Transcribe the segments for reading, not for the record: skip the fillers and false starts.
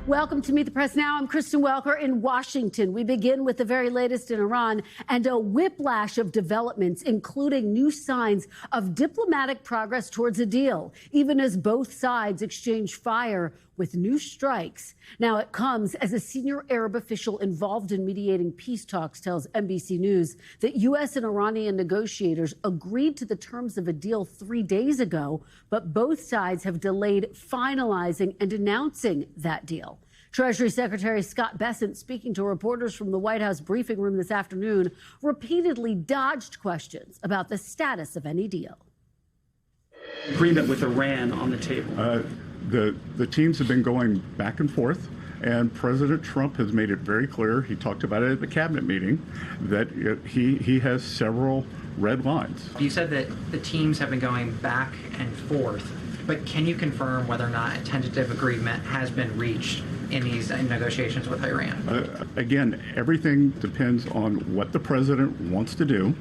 Welcome to Meet the Press Now. I'm Kristen Welker in Washington. We begin with the very latest in Iran and a whiplash of developments, including new signs of diplomatic progress towards a deal, even as both sides exchange fire with new strikes. Now, it comes as a senior Arab official involved in mediating peace talks tells NBC News that U.S. and Iranian negotiators agreed to the terms of a deal 3 days ago, but both sides have delayed finalizing and announcing that deal. Treasury Secretary Scott Bessent, speaking to reporters from the White House briefing room this afternoon, repeatedly dodged questions about the status of any deal. Agreement with Iran on the table. The teams have been going back and forth, and President Trump has made it very clear, he talked about it at the cabinet meeting, that he has several red lines. You said that the teams have been going back and forth, but can you confirm whether or not a tentative agreement has been reached in these negotiations with Iran? Again, everything depends on what the president wants to do,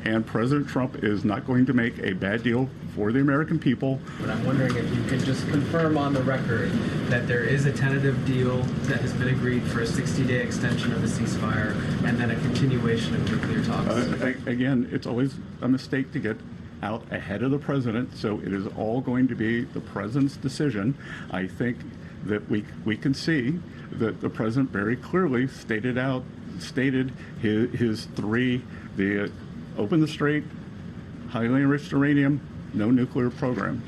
and President Trump is not going to make a bad deal for the American people. But I'm wondering if you could just confirm on the record that there is a tentative deal that has been agreed for a 60-day extension of the ceasefire and then a continuation of nuclear talks. Again, it's always a mistake to get out ahead of the president, so it is all going to be the president's decision. I think that we can see that the president very clearly stated his three: the open the strait, highly enriched uranium, no nuclear program.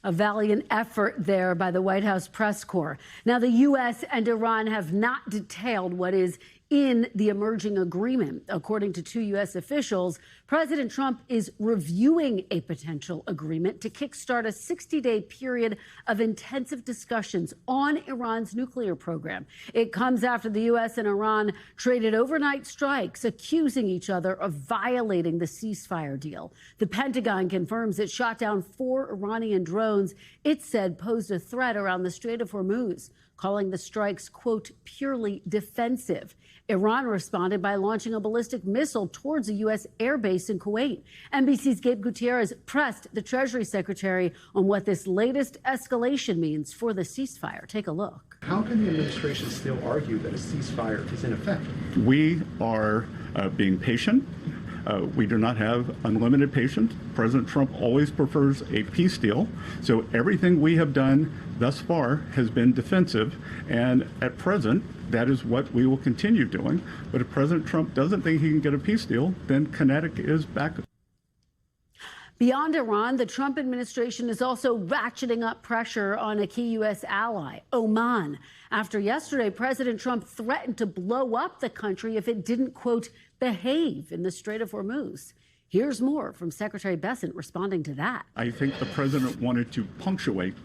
A valiant effort there by the White House press corps. Now, the U.S. and Iran have not detailed what is in the emerging agreement. According to two U.S. officials, President Trump is reviewing a potential agreement to kickstart a 60-day period of intensive discussions on Iran's nuclear program. It comes after the U.S. and Iran traded overnight strikes, accusing each other of violating the ceasefire deal. The Pentagon confirms it shot down 4 Iranian drones it said posed a threat around the Strait of Hormuz, calling the strikes, quote, purely defensive. Iran responded by launching a ballistic missile towards a U.S. airbase in Kuwait. NBC's Gabe Gutierrez pressed the Treasury Secretary on what this latest escalation means for the ceasefire. Take a look. How can the administration still argue that a ceasefire is in effect? We are being patient. We do not have unlimited patience. President Trump always prefers a peace deal. So everything we have done thus far has been defensive. And at present, that is what we will continue doing. But if President Trump doesn't think he can get a peace deal, then kinetic is back. Beyond Iran, the Trump administration is also ratcheting up pressure on a key U.S. ally, Oman, after yesterday President Trump threatened to blow up the country if it didn't, quote, behave in the Strait of Hormuz. Here's more from Secretary Bessent responding to that. I think the president wanted to punctuate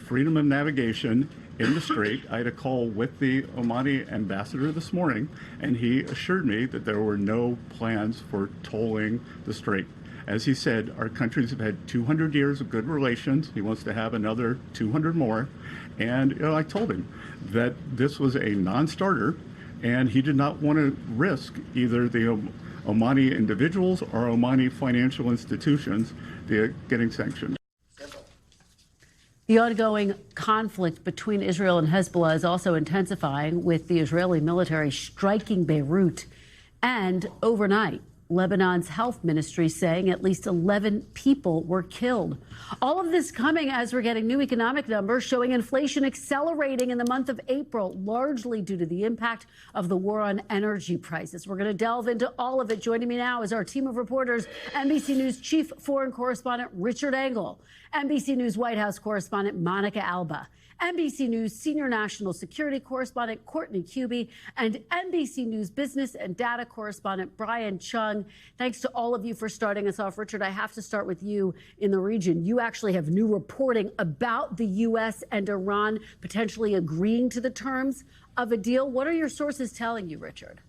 freedom of navigation in the strait. I had a call with the Omani ambassador this morning, and he assured me that there were no plans for tolling the strait. As he said, our countries have had 200 years of good relations. He wants to have another 200 more. And I told him that this was a non-starter, and he did not want to risk either the Omani individuals or Omani financial institutions getting sanctioned. The ongoing conflict between Israel and Hezbollah is also intensifying, with the Israeli military striking Beirut. And overnight, Lebanon's health ministry saying at least 11 people were killed. All of this coming as we're getting new economic numbers showing inflation accelerating in the month of April, largely due to the impact of the war on energy prices. We're going to delve into all of it. Joining me now is our team of reporters, NBC News chief foreign correspondent Richard Engel, NBC News White House correspondent Monica Alba, NBC News senior national security correspondent Courtney Kube, and NBC News business and data correspondent Brian Cheung. Thanks to all of you for starting us off. Richard, I have to start with you in the region. You actually have new reporting about the U.S. and Iran potentially agreeing to the terms of a deal. What are your sources telling you, Richard?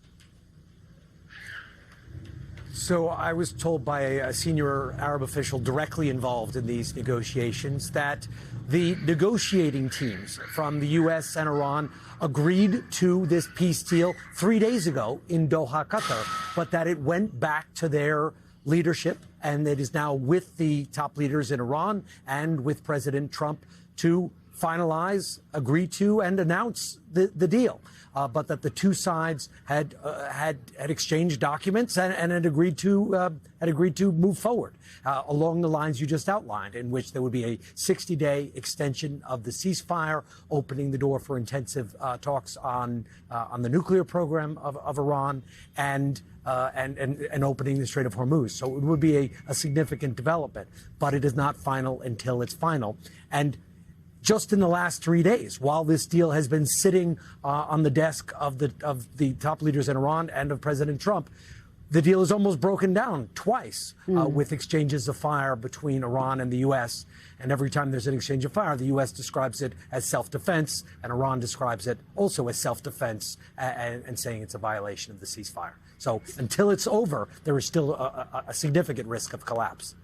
So I was told by a senior Arab official directly involved in these negotiations that the negotiating teams from the U.S. and Iran agreed to this peace deal 3 days ago in Doha, Qatar, but that it went back to their leadership, and it is now with the top leaders in Iran and with President Trump to finalize, agree to, and announce the deal. But that the two sides had exchanged documents and had agreed to move forward along the lines you just outlined, in which there would be a 60-day extension of the ceasefire, opening the door for intensive talks on the nuclear program of Iran, and opening the Strait of Hormuz. So it would be a significant development, but it is not final until it's final. And just in the last 3 days, while this deal has been sitting on the desk of the top leaders in Iran and of President Trump, the deal is almost broken down twice with exchanges of fire between Iran and the U.S. And every time there's an exchange of fire, the U.S. describes it as self-defense, and Iran describes it also as self-defense, and saying it's a violation of the ceasefire. So until it's over, there is still a significant risk of collapse.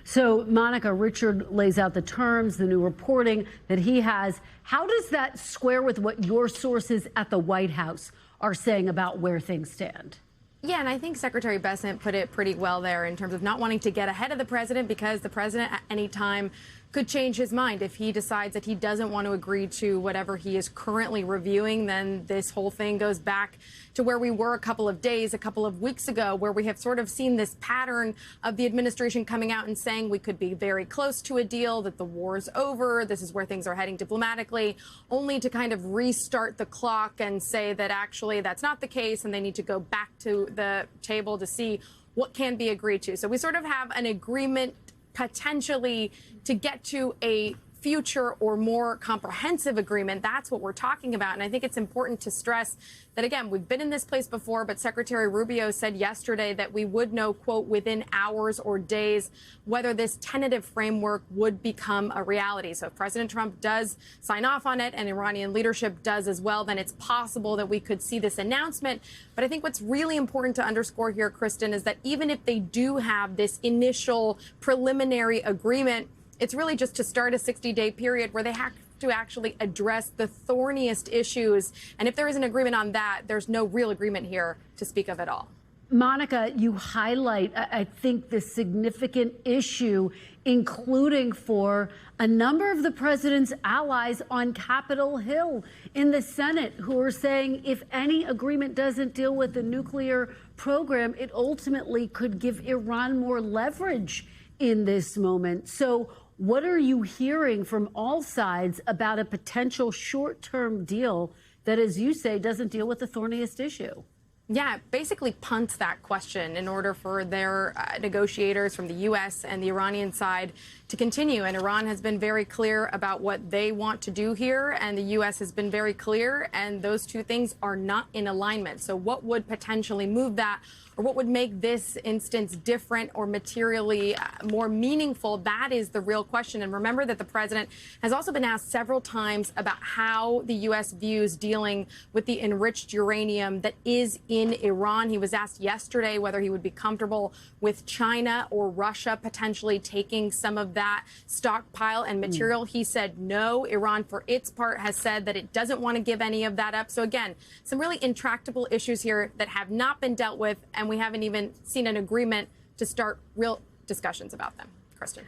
So, Monica, Richard lays out the terms, the new reporting that he has. How does that square with what your sources at the White House are saying about where things stand? Yeah, and I think Secretary Bessent put it pretty well there in terms of not wanting to get ahead of the president, because the president at any time could change his mind. If he decides that he doesn't want to agree to whatever he is currently reviewing, then this whole thing goes back to where we were a couple of weeks ago, where we have sort of seen this pattern of the administration coming out and saying we could be very close to a deal, that the war is over, this is where things are heading diplomatically, only to kind of restart the clock and say that actually that's not the case and they need to go back to the table to see what can be agreed to. So we sort of have an agreement potentially to get to a future or more comprehensive agreement. That's what we're talking about. And I think it's important to stress that, again, we've been in this place before, but Secretary Rubio said yesterday that we would know, quote, within hours or days whether this tentative framework would become a reality. So if President Trump does sign off on it and Iranian leadership does as well, then it's possible that we could see this announcement. But I think what's really important to underscore here, Kristen, is that even if they do have this initial preliminary agreement, it's really just to start a 60-day period where they have to actually address the thorniest issues. And if there is an agreement on that, there's no real agreement here to speak of at all. Monica, you highlight, I think, the significant issue, including for a number of the president's allies on Capitol Hill in the Senate, who are saying if any agreement doesn't deal with the nuclear program, it ultimately could give Iran more leverage in this moment. So what are you hearing from all sides about a potential short-term deal that, as you say, doesn't deal with the thorniest issue? Yeah, basically punts that question in order for their negotiators from the U.S. and the Iranian side to continue. And Iran has been very clear about what they want to do here, and the U.S. has been very clear, and those two things are not in alignment. So what would potentially move that, or what would make this instance different or materially more meaningful? That is the real question. And remember that the president has also been asked several times about how the U.S. views dealing with the enriched uranium that is in Iran. He was asked yesterday whether he would be comfortable with China or Russia potentially taking some of that stockpile and material. He said no. Iran, for its part, has said that it doesn't want to give any of that up. So again, some really intractable issues here that have not been dealt with, and we haven't even seen an agreement to start real discussions about them. Kristen.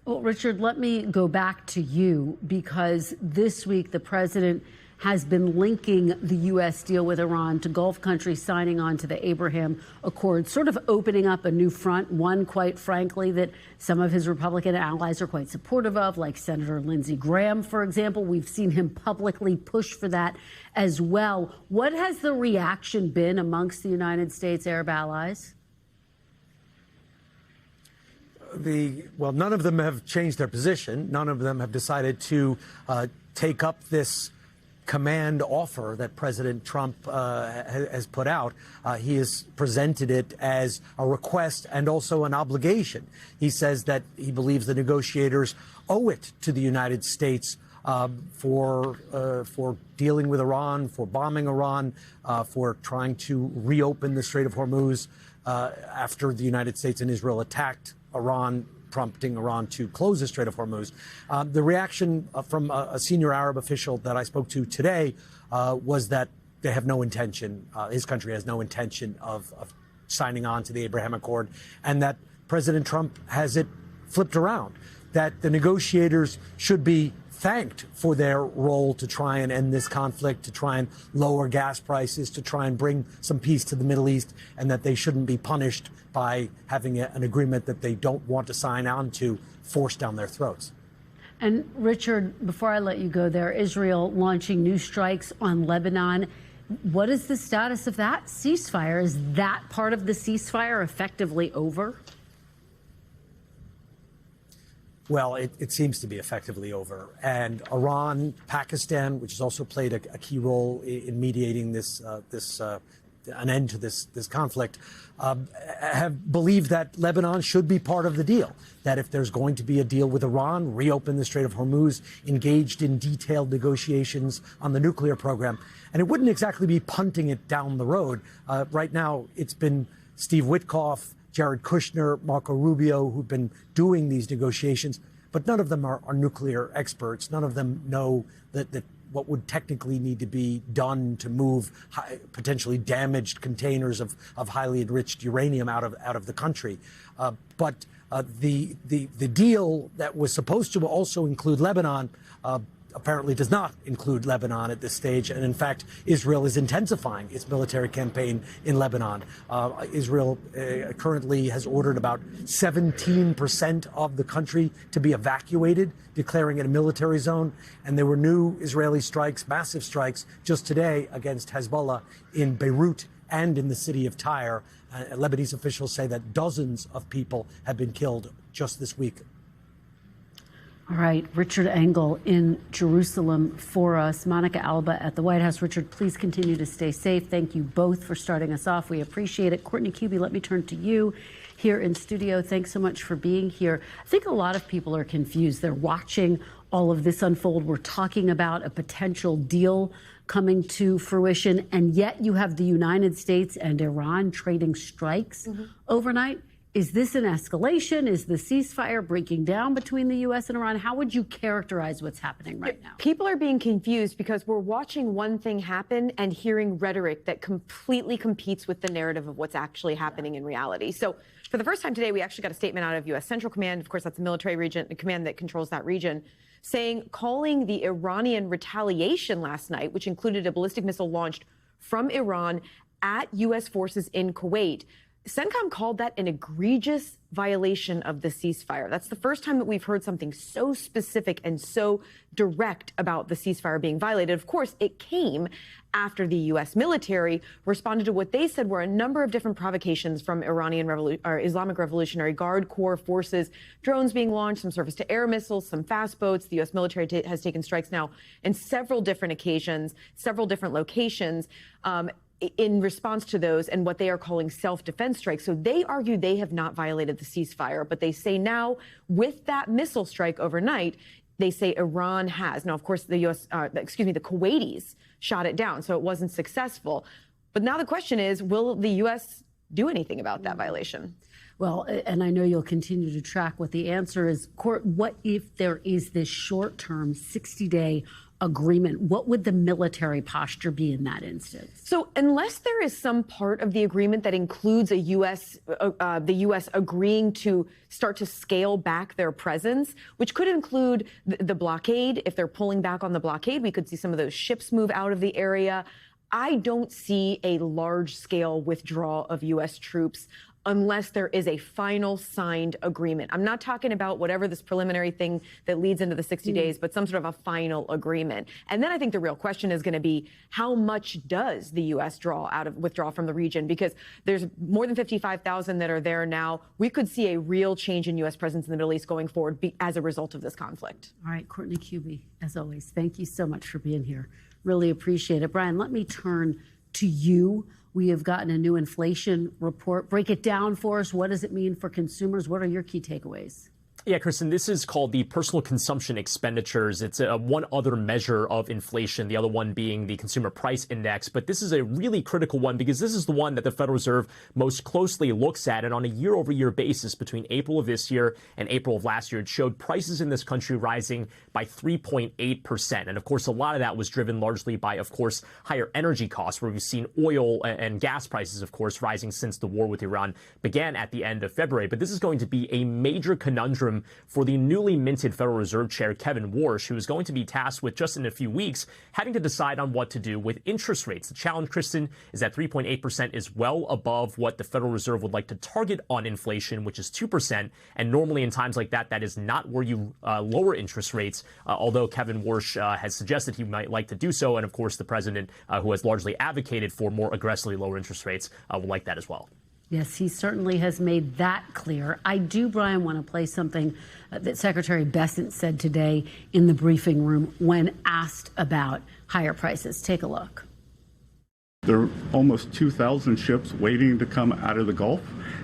Well, Richard, let me go back to you, because this week the president has been linking the U.S. deal with Iran to Gulf countries signing on to the Abraham Accords, sort of opening up a new front, one, quite frankly, that some of his Republican allies are quite supportive of, like Senator Lindsey Graham, for example. We've seen him publicly push for that as well. What has the reaction been amongst the United States Arab allies? Well, none of them have changed their position. None of them have decided to take up this command offer that President Trump has put out. He has presented it as a request and also an obligation. He says that he believes the negotiators owe it to the United States for dealing with Iran, for bombing Iran, for trying to reopen the Strait of Hormuz after the United States and Israel attacked Iran, prompting Iran to close the Strait of Hormuz. The reaction from a senior Arab official that I spoke to today was that they have no intention, his country has no intention of signing on to the Abraham Accord, and that President Trump has it flipped around, that the negotiators should be thanked for their role to try and end this conflict, to try and lower gas prices, to try and bring some peace to the Middle East, and that they shouldn't be punished by having an agreement that they don't want to sign on to forced down their throats. And Richard, before I let you go there, Israel launching new strikes on Lebanon. What is the status of that ceasefire? Is that part of the ceasefire effectively over? Well, it seems to be effectively over. And Iran, Pakistan, which has also played a key role in mediating an end to this conflict, have believed that Lebanon should be part of the deal. That if there's going to be a deal with Iran, reopen the Strait of Hormuz, engaged in detailed negotiations on the nuclear program. And it wouldn't exactly be punting it down the road. Right now, it's been Steve Witkoff, Jared Kushner, Marco Rubio, who've been doing these negotiations, but none of them are nuclear experts. None of them know that what would technically need to be done to move potentially damaged containers of highly enriched uranium out of the country. But the deal that was supposed to also include Lebanon apparently does not include Lebanon at this stage. And in fact, Israel is intensifying its military campaign in Lebanon. Israel currently has ordered about 17% of the country to be evacuated, declaring it a military zone. And there were new Israeli strikes, massive strikes, just today against Hezbollah in Beirut and in the city of Tyre. Lebanese officials say that dozens of people have been killed just this week. All right, Richard Engel in Jerusalem for us. Monica Alba at the White House. Richard, please continue to stay safe. Thank you both for starting us off. We appreciate it. Courtney Kube, let me turn to you here in studio. Thanks so much for being here. I think a lot of people are confused. They're watching all of this unfold. We're talking about a potential deal coming to fruition, and yet you have the United States and Iran trading strikes overnight. Is this an escalation? Is the ceasefire breaking down between the U.S. and Iran? How would you characterize what's happening right now? People are being confused because we're watching one thing happen and hearing rhetoric that completely competes with the narrative of what's actually happening in reality. So for the first time today, we actually got a statement out of U.S. Central Command. Of course, that's the military region, the command that controls that region, calling the Iranian retaliation last night, which included a ballistic missile launched from Iran at U.S. forces in Kuwait. CENTCOM called that an egregious violation of the ceasefire. That's the first time that we've heard something so specific and so direct about the ceasefire being violated. Of course, it came after the U.S. military responded to what they said were a number of different provocations from Iranian Islamic Revolutionary Guard Corps forces, drones being launched, some surface-to-air missiles, some fast boats. The U.S. military has taken strikes now in several different occasions, several different locations. In response to those and what they are calling self-defense strikes. So they argue they have not violated the ceasefire, but they say now with that missile strike overnight, they say Iran has. Now, of course, the Kuwaitis shot it down, so it wasn't successful. But now the question is, will the U.S. do anything about that violation? Well, and I know you'll continue to track what the answer is. What if there is this short-term 60-day agreement? What would the military posture be in that instance? So unless there is some part of the agreement that includes the U.S. agreeing to start to scale back their presence, which could include the blockade. If they're pulling back on the blockade, we could see some of those ships move out of the area. I don't see a large-scale withdrawal of U.S. troops unless there is a final signed agreement. I'm not talking about whatever this preliminary thing that leads into the 60 days, but some sort of a final agreement. And then I think the real question is going to be, how much does the U.S. withdraw from the region? Because there's more than 55,000 that are there now. We could see a real change in U.S. presence in the Middle East going forward as a result of this conflict. All right, Courtney Kube, as always, thank you so much for being here. Really appreciate it. Brian, let me turn to you. We have gotten a new inflation report. Break it down for us. What does it mean for consumers? What are your key takeaways? Yeah, Kristen, this is called the personal consumption expenditures. It's one other measure of inflation, the other one being the consumer price index. But this is a really critical one because this is the one that the Federal Reserve most closely looks at. And on a year-over-year basis between April of this year and April of last year, it showed prices in this country rising by 3.8%. And of course, a lot of that was driven largely by, of course, higher energy costs, where we've seen oil and gas prices, of course, rising since the war with Iran began at the end of February. But this is going to be a major conundrum interim for the newly minted Federal Reserve Chair Kevin Warsh, who is going to be tasked with just in a few weeks having to decide on what to do with interest rates. The challenge, Kristen, is that 3.8% is well above what the Federal Reserve would like to target on inflation, which is 2%. And normally in times like that, that is not where you lower interest rates, although Kevin Warsh has suggested he might like to do so. And of course, the president, who has largely advocated for more aggressively lower interest rates, would like that as well. Yes, he certainly has made that clear. I do, Brian, want to play something that Secretary Bessent said today in the briefing room when asked about higher prices. Take a look. There are almost 2,000 ships waiting to come out of the Gulf,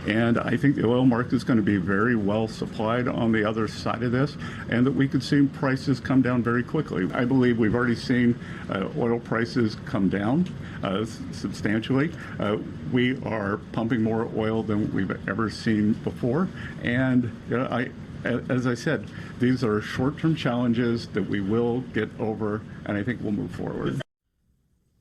and I think the oil market is going to be very well supplied on the other side of this, and that we could see prices come down very quickly. I believe we've already seen oil prices come down substantially. We are pumping more oil than we've ever seen before, and as I said, these are short-term challenges that we will get over, and I think we'll move forward.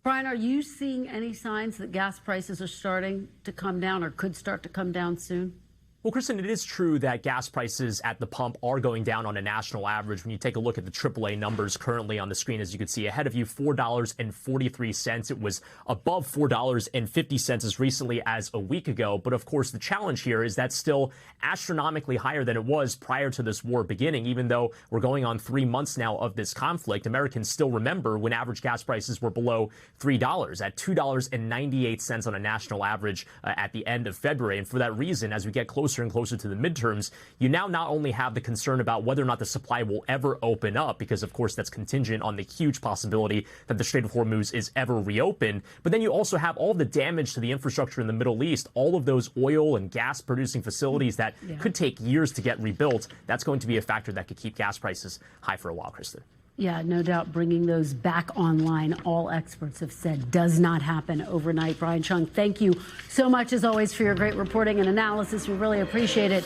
Brian, are you seeing any signs that gas prices are starting to come down or could start to come down soon? Well, Kristen, it is true that gas prices at the pump are going down on a national average. When you take a look at the AAA numbers currently on the screen, as you can see ahead of you, $4.43. It was above $4.50 as recently as a week ago. But of course, the challenge here is that's still astronomically higher than it was prior to this war beginning. Even though we're going on 3 months now of this conflict, Americans still remember when average gas prices were below $3 at $2.98 on a national average at the end of February. And for that reason, as we get closer and closer to the midterms, you now not only have the concern about whether or not the supply will ever open up, because of course that's contingent on the huge possibility that the Strait of Hormuz is ever reopened, but then you also have all the damage to the infrastructure in the Middle East, all of those oil and gas producing facilities that could take years to get rebuilt. That's going to be a factor that could keep gas prices high for a while, Kristen. Yeah, no doubt bringing those back online, all experts have said, does not happen overnight. Brian Cheung, thank you so much, as always, for your great reporting and analysis. We really appreciate it.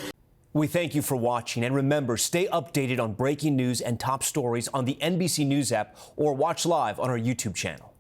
We thank you for watching. And remember, stay updated on breaking news and top stories on the NBC News app or watch live on our YouTube channel.